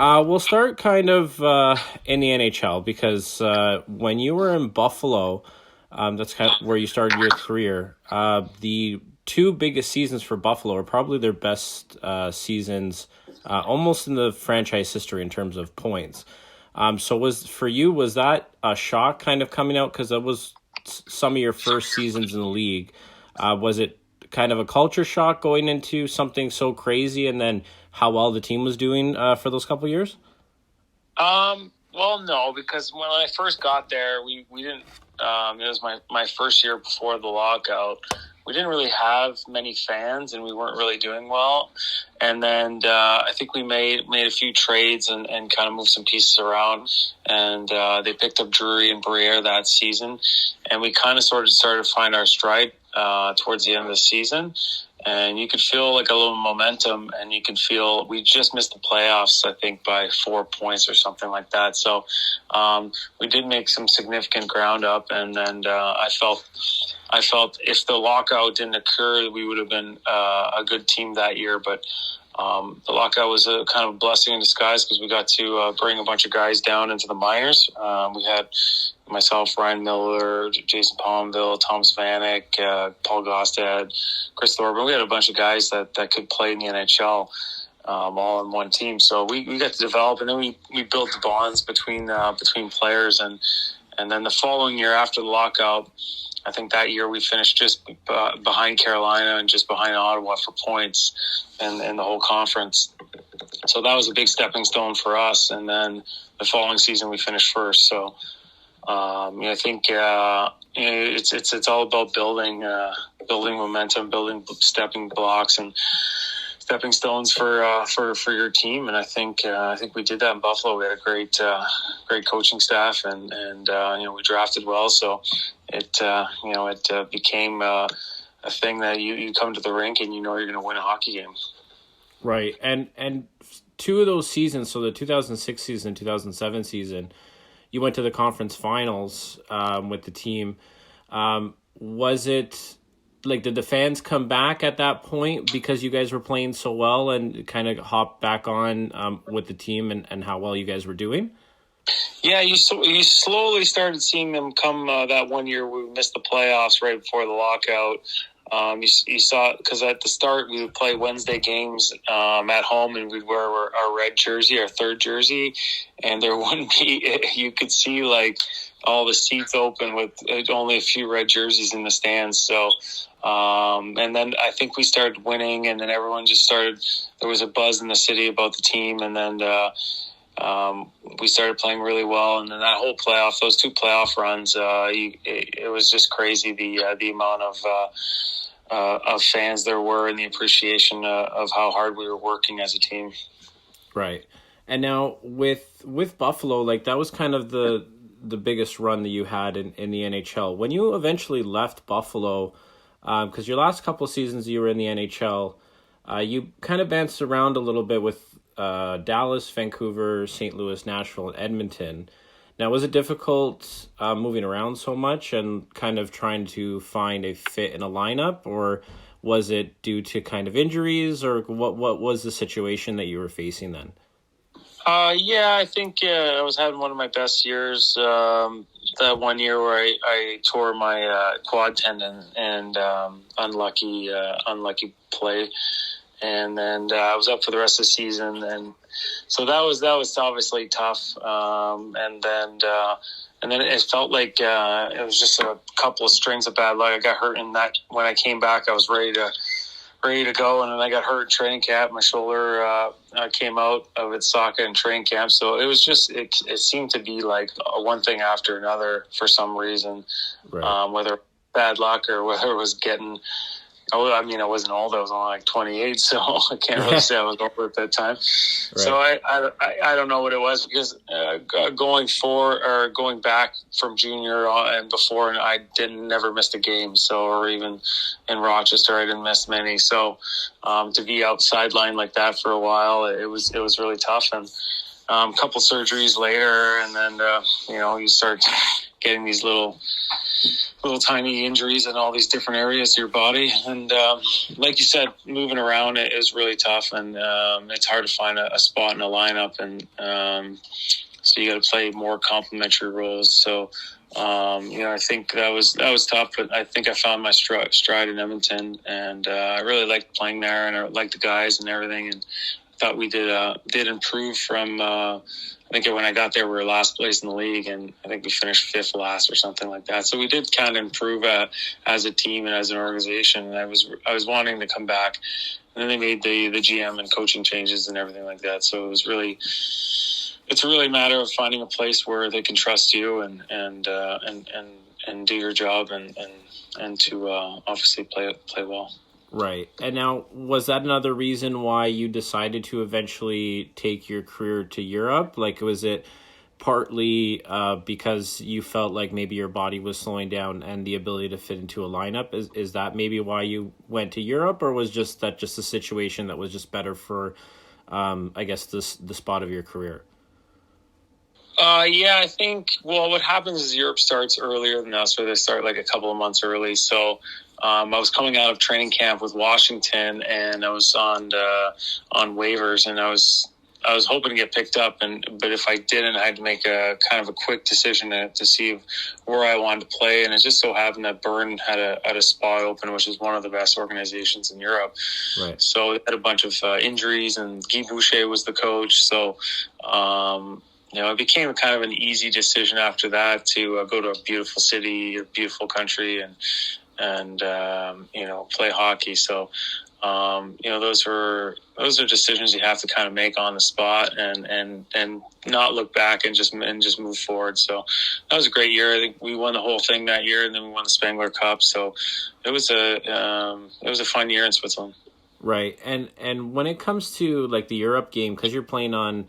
We'll start kind of in the NHL because when you were in Buffalo, that's kind of where you started your career. The two biggest seasons for Buffalo are probably their best seasons, almost in the franchise history in terms of points. So was that a shock kind of coming out because that was some of your first seasons in the league? Was it kind of a culture shock going into something so crazy, and then how well the team was doing for those couple years? Well, no, because when I first got there, we didn't. It was my first year before the lockout. We didn't really have many fans, and we weren't really doing well. And then I think we made a few trades and kind of moved some pieces around. And they picked up Drury and Briere that season, and we kind of sort of started to find our stride towards the end of the season. And you could feel like a little momentum, and you can feel we just missed the playoffs, I think, by 4 points or something like that. So we did make some significant ground up, and then I felt if the lockout didn't occur, we would have been a good team that year. But the lockout was a kind of blessing in disguise because we got to bring a bunch of guys down into the minors. We had myself, Ryan Miller, Jason Palmville, Tom Zvanek, Paul Gostad, Chris Thorburn. We had a bunch of guys that could play in the NHL all on one team. So we got to develop, and then we built the bonds between players. And then the following year after the lockout, I think that year we finished just behind Carolina and just behind Ottawa for points and the whole conference. So that was a big stepping stone for us. And then the following season we finished first. So I think it's all about building momentum, building stepping blocks and stepping stones for your team. And I think we did that in Buffalo. We had a great coaching staff, and we drafted well. So it became a thing that you come to the rink and you're going to win a hockey game. Right, and two of those seasons, so the 2006 season, 2007 season, you went to the conference finals with the team. Was it like, did the fans come back at that point because you guys were playing so well and kind of hop back on with the team and how well you guys were doing? Yeah, you slowly started seeing them come that one year we missed the playoffs right before the lockout. You saw, because at the start we would play Wednesday games at home, and we'd wear our red jersey, our third jersey, and there wouldn't be, you could see like all the seats open with only a few red jerseys in the stands. So and then I think we started winning, and then everyone just started, there was a buzz in the city about the team, and then we started playing really well. And then that whole those two playoff runs, it was just crazy, the amount of fans there were and the appreciation of how hard we were working as a team. Right. And now with Buffalo, like, that was kind of the biggest run that you had in the NHL. When you eventually left Buffalo, because your last couple of seasons you were in the NHL, you kind of bounced around a little bit with Dallas, Vancouver, St. Louis, Nashville, and Edmonton. Now, was it difficult moving around so much and kind of trying to find a fit in a lineup, or was it due to kind of injuries, or what was the situation that you were facing then? Yeah, I think I was having one of my best years. That one year where I tore my quad tendon and unlucky play. And then I was up for the rest of the season, and so that was obviously tough. And then it felt like it was just a couple of strings of bad luck. I got hurt in that. When I came back, I was ready to go, and then I got hurt in training camp. My shoulder came out of its socket in training camp, so it was just it seemed to be like one thing after another for some reason, right. Whether bad luck or whether it was getting. Oh, I mean, I wasn't old. I was only like 28, so I can't really say I was over at that time. Right. So I don't know what it was, because going back from junior and before, and I never missed a game. So, or even in Rochester, I didn't miss many. So to be out sidelined like that for a while, it was really tough. And a couple surgeries later, and then you start getting these little little tiny injuries in all these different areas of your body. And like you said, moving around it is really tough, and it's hard to find a spot in a lineup. And so you got to play more complementary roles. So, I think that was tough, but I think I found my stride in Edmonton, and I really liked playing there, and I liked the guys and everything. And I thought we did improve from, I think when I got there, we were last place in the league, and I think we finished fifth last or something like that. So we did kind of improve as a team and as an organization. And I was wanting to come back, and then they made the GM and coaching changes and everything like that. So it's really a matter of finding a place where they can trust you and do your job and to obviously play well. Right. And now, was that another reason why you decided to eventually take your career to Europe? Like, was it partly because you felt like maybe your body was slowing down and the ability to fit into a lineup? Is that maybe why you went to Europe, or was that just a situation that was just better for, I guess, the spot of your career? I think, what happens is Europe starts earlier than us, or they start like a couple of months early. So I was coming out of training camp with Washington, and I was on waivers, and I was hoping to get picked up, but if I didn't, I had to make a kind of a quick decision to see where I wanted to play. And it just so happened that Bern had a spot open, which is one of the best organizations in Europe. Right. So they had a bunch of injuries, and Guy Boucher was the coach. So it became kind of an easy decision after that to go to a beautiful city, a beautiful country, and play hockey. So, those are decisions you have to kind of make on the spot and not look back and just move forward. So that was a great year. I think we won the whole thing that year, and then we won the Spengler Cup. So it was a fun year in Switzerland. Right. And when it comes to like the Europe game, because you're playing on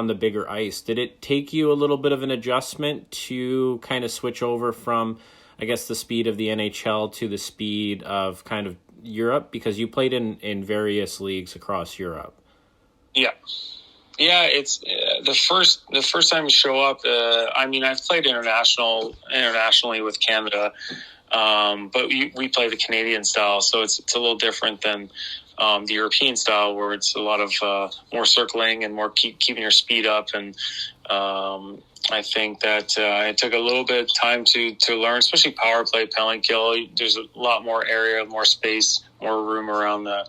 the bigger ice, did it take you a little bit of an adjustment to kind of switch over from, I guess, the speed of the NHL to the speed of kind of Europe, because you played in various leagues across Europe? Yeah, it's the first time you show up. I've played internationally with Canada, but we play the Canadian style, so it's a little different than the European style, where it's a lot of more circling and more keeping your speed up. And I think that it took a little bit of time to learn, especially power play, penalty kill. There's a lot more area, more space, more room around the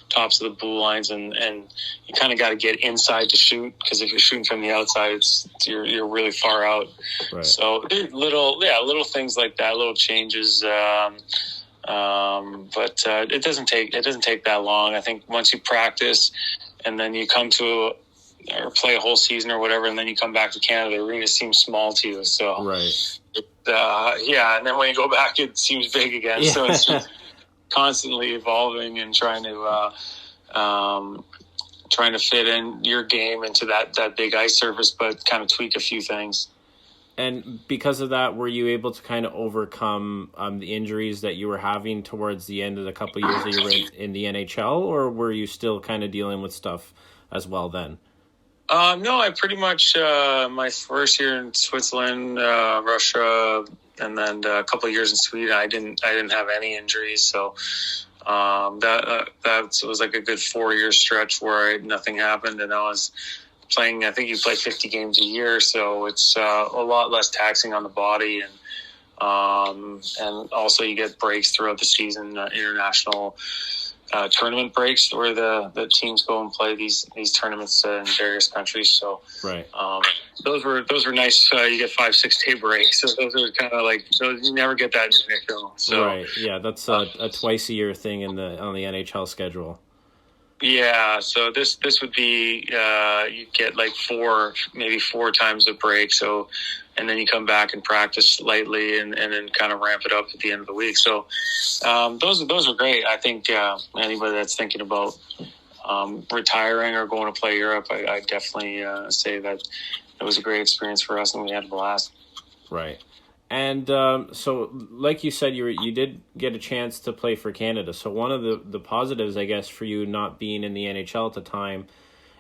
tops of the blue lines, and you kind of got to get inside to shoot, because if you're shooting from the outside, you're really far out. Right. So little things like that, little changes. But it doesn't take that long. I think once you practice, and then you come to or play a whole season or whatever, and then you come back to Canada, the arena seems small to you. So right. And then when you go back, it seems big again. Yeah. So it's just constantly evolving and trying to fit in your game into that big ice surface, but kind of tweak a few things. And because of that, were you able to kind of overcome the injuries that you were having towards the end of the couple of years that you were in the NHL, or were you still kind of dealing with stuff as well then? No, I pretty much my first year in Switzerland, Russia, and then a couple of years in Sweden, I didn't have any injuries. So that was like a good 4-year stretch where nothing happened, and I was playing. I think you play 50 games a year, so it's a lot less taxing on the body, and also you get breaks throughout the season, international tournament breaks where the teams go and play these tournaments in various countries. So right. Those were nice. You get 5-6 day breaks. So those are kind of like those, you never get that in the NHL. So right, yeah, that's a twice a year thing on the NHL schedule. Yeah, so this would be you get like 4 times a break. So, and then you come back and practice lightly, and then kind of ramp it up at the end of the week. So those are great. I think anybody that's thinking about retiring or going to play Europe, I definitely say that it was a great experience for us, and we had a blast. Right. And so, like you said, you did get a chance to play for Canada. So one of the positives, I guess, for you not being in the NHL at the time,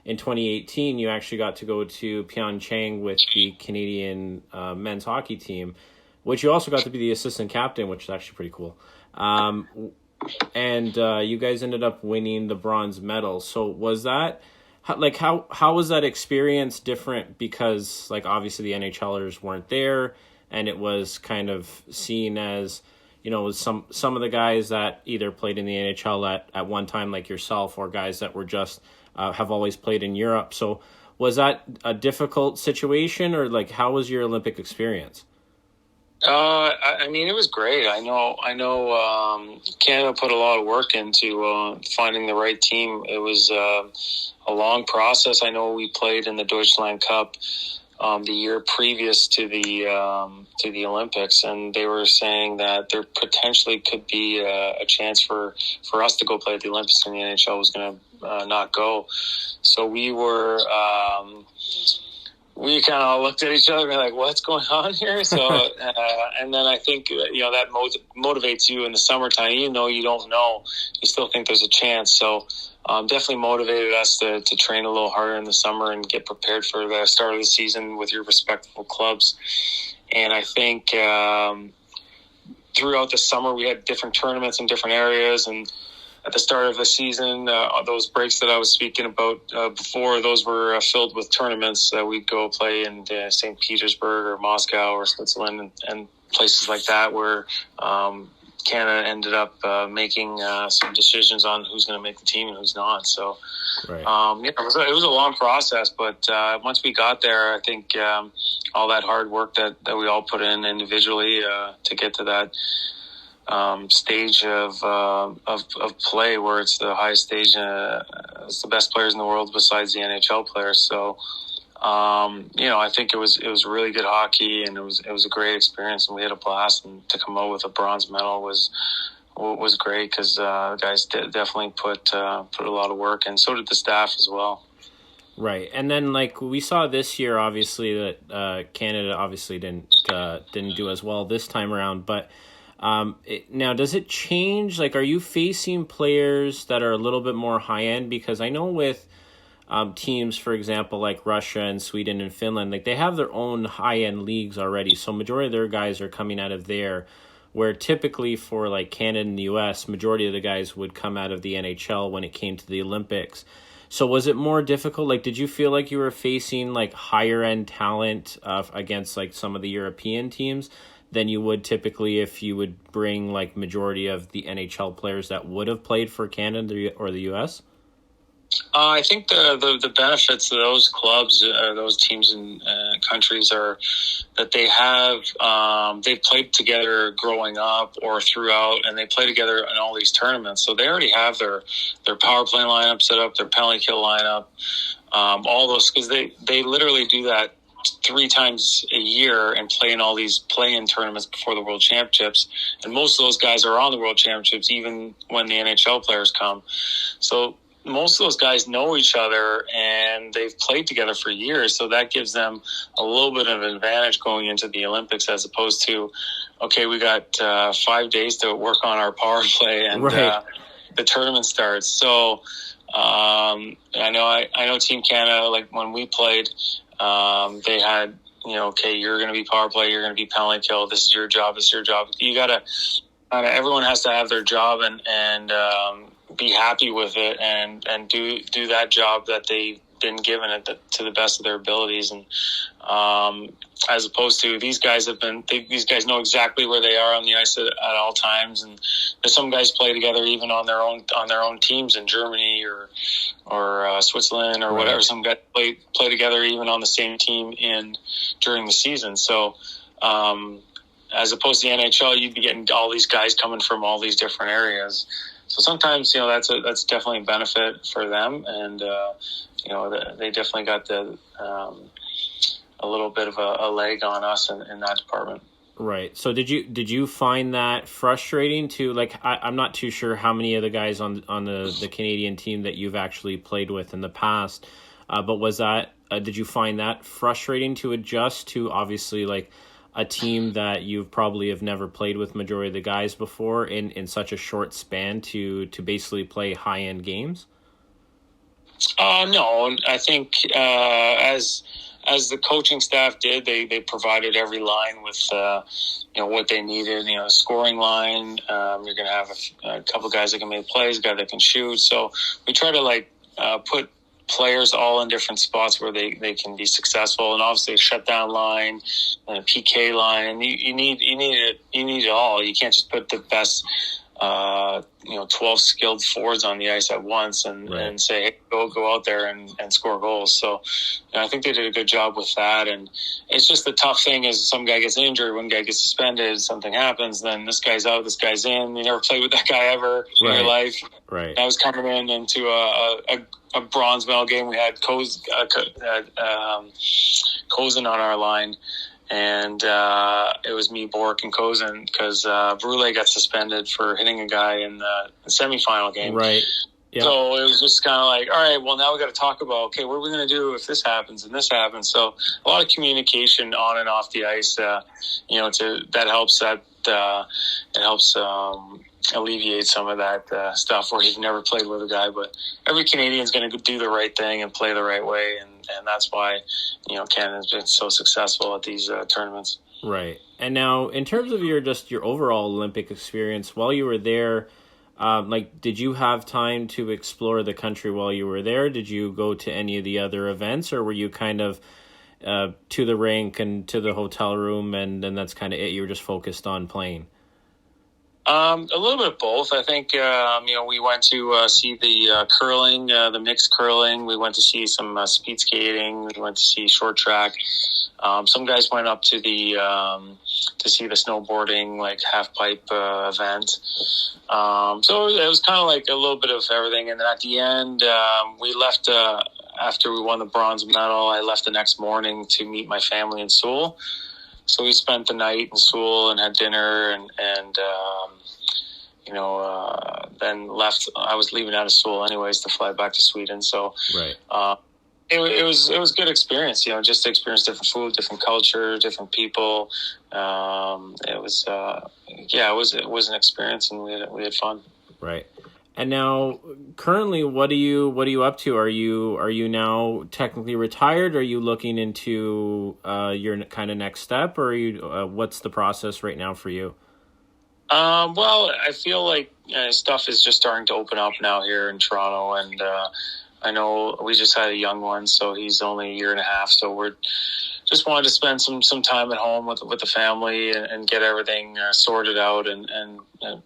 in 2018, you actually got to go to Pyeongchang with the Canadian men's hockey team. which you also got to be the assistant captain, which is actually pretty cool. And you guys ended up winning the bronze medal. So was that how was that experience different? Because like obviously the NHLers weren't there, and it was kind of seen as, you know, some of the guys that either played in the NHL at one time, like yourself, or guys that were just have always played in Europe. So was that a difficult situation, or like how was your Olympic experience? I mean, it was great. I know. Canada put a lot of work into finding the right team. It was a long process. I know we played in the Deutschland Cup the year previous to the Olympics, and they were saying that there potentially could be a chance for us to go play at the Olympics, and the NHL was going to not go. So we were. We kind of looked at each other and were like, what's going on here? So, and then I think, that motivates you in the summertime. Even though you don't know, you still think there's a chance. So definitely motivated us to train a little harder in the summer and get prepared for the start of the season with your respective clubs. And I think throughout the summer, we had different tournaments in different areas, and at the start of the season, those breaks that I was speaking about before, those were filled with tournaments that we'd go play in St. Petersburg or Moscow or Switzerland and places like that, where Canada ended up making some decisions on who's going to make the team and who's not. So, Right. it was a long process, but once we got there, I think all that hard work that we all put in individually to get to that stage of play, where it's the highest stage, it's the best players in the world besides the NHL players. So, I think it was really good hockey, and it was a great experience, and we had a blast. And to come out with a bronze medal was great, because guys definitely put a lot of work, and so did the staff as well. Right, and then like we saw this year, obviously that Canada obviously didn't do as well this time around, but. Now, does it change? Like, are you facing players that are a little bit more high end? Because I know with teams, for example, like Russia and Sweden and Finland, like they have their own high end leagues already. So majority of their guys are coming out of there, where typically for like Canada and the US, majority of the guys would come out of the NHL when it came to the Olympics. So was it more difficult? Like, did you feel like you were facing like higher end talent against like some of the European teams than you would typically if you would bring like majority of the NHL players that would have played for Canada or the US? I think the benefits of those clubs, those teams and countries, are that they have they've played together growing up or throughout, and they play together in all these tournaments. So they already have their power play lineup set up, their penalty kill lineup, all those, because they literally do that 3 times a year and play in all these play-in tournaments before the World Championships. And most of those guys are on the World Championships even when the NHL players come. So most of those guys know each other, and they've played together for years. So that gives them a little bit of an advantage going into the Olympics, as opposed to, okay, we got 5 days to work on our power play, and Right. the tournament starts. So I know Team Canada, like when we played, they had, okay, you're going to be power play, you're going to be penalty kill. This is your job. This is your job. You gotta, everyone has to have their job and be happy with it and do that job that they've been given it to the best of their abilities. And as opposed to these guys these guys know exactly where they are on the ice at all times. And some guys play together even on their own teams in Germany or Switzerland or whatever. Some guys play together even on the same team during the season. So as opposed to the NHL, you'd be getting all these guys coming from all these different areas. So sometimes, that's definitely a benefit for them, and they definitely got a little bit of a leg on us in that department. Right. So did you find that frustrating too? Like, I'm not too sure how many of the guys on the Canadian team that you've actually played with in the past, but did you find that frustrating to adjust to, obviously, like a team that you probably have never played with majority of the guys before in such a short span to basically play high end games? No, I think as as the coaching staff did, they provided every line with what they needed. Scoring line. You're going to have a couple guys that can make plays, a guy that can shoot. So we try to put players all in different spots where they can be successful, and obviously a shutdown line and a PK line. You need it all. You can't just put the best 12 skilled forwards on the ice at once and say, hey, go out there and score goals. So I think they did a good job with that. And it's just the tough thing is some guy gets injured, one guy gets suspended, something happens, then this guy's out, this guy's in. You never played with that guy ever in your life. Right. I was coming into a bronze medal game. We had Cozen on our line. And it was me, Bork, and Cozen because Brule got suspended for hitting a guy in the semifinal game. Right. Yep. So it was just kind of like, all right, well, now we got to talk about, okay, what are we going to do if this happens and this happens? So a lot of communication on and off the ice, that helps it helps alleviate some of that stuff where you've never played with a guy. But every Canadian's going to do the right thing and play the right way, and that's why Canada's been so successful at these tournaments. Right. And now, in terms of your overall Olympic experience while you were there, did you have time to explore the country while you were there? Did you go to any of the other events, or were you kind of to the rink and to the hotel room, and then that's kind of it? You were just focused on playing? A little bit of both. I think, we went to see the curling, the mixed curling. We went to see some speed skating. We went to see short track. Some guys went up to to see the snowboarding, like half pipe event. So it was kind of like a little bit of everything. And then at the end, we left after we won the bronze medal. I left the next morning to meet my family in Seoul. So we spent the night in Seoul and had dinner and then left. I was leaving out of Seoul anyways to fly back to Sweden. So right. It was good experience, just to experience different food, different culture, different people. It was an experience, and we had fun. Right. And now, currently, what are you up to? Are you now technically retired? Are you looking into your kind of next step, or are you? What's the process right now for you? Well, I feel like stuff is just starting to open up now here in Toronto, and I know we just had a young one, so he's only a year and a half. So we're just wanted to spend some time at home with the family and get everything sorted out and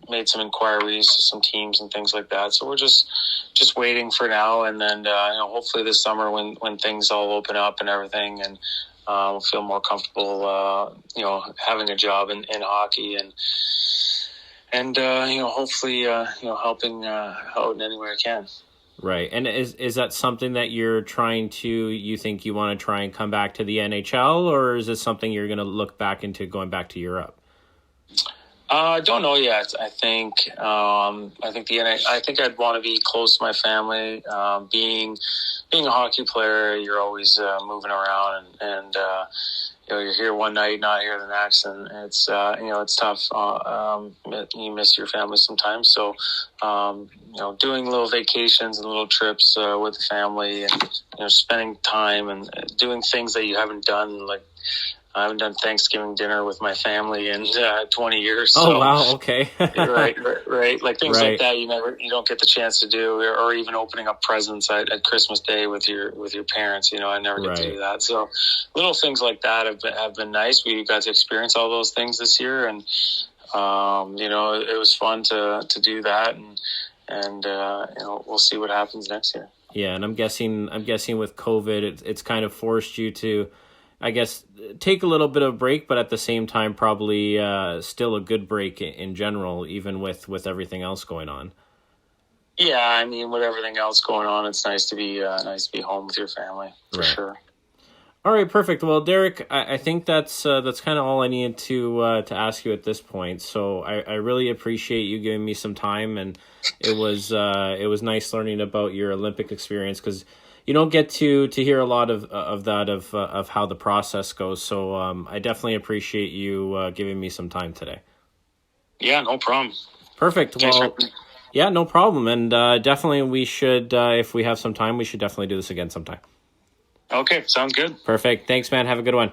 made some inquiries to some teams and things like that. So we're just waiting for now, and then hopefully this summer when things all open up and everything, and we'll feel more comfortable having a job in hockey and hopefully helping out in any way I can. Right. And is that something that you think you want to try and come back to the NHL, or is this something you're going to look back into going back to Europe? I don't know yet. I think I think I'd want to be close to my family. Being a hockey player, you're always moving around and you're here one night, not here the next, and it's it's tough. You miss your family sometimes. So doing little vacations and little trips with the family, and spending time and doing things that you haven't done, like I haven't done Thanksgiving dinner with my family in 20 years. Oh, wow. Okay. right. Like things right. like that, you don't get the chance to do, or even opening up presents at Christmas Day with your parents. I never get to do that. So little things like that have been nice. We got to experience all those things this year, and it was fun to do that, and we'll see what happens next year. Yeah, and I'm guessing with COVID, it's kind of forced you to, I guess, take a little bit of break, but at the same time, probably still a good break in general, even with everything else going on. Yeah, I mean, with everything else going on, it's nice to be home with your family for sure. All right, perfect. Well, Derek, I think that's kind of all I needed to ask you at this point. So I really appreciate you giving me some time, and it was nice learning about your Olympic experience, because you don't get to hear a lot of how the process goes. So I definitely appreciate you giving me some time today. Yeah, no problem. Perfect. Well, yeah, no problem. And definitely we should, if we have some time, we should definitely do this again sometime. Okay, sounds good. Perfect. Thanks, man. Have a good one.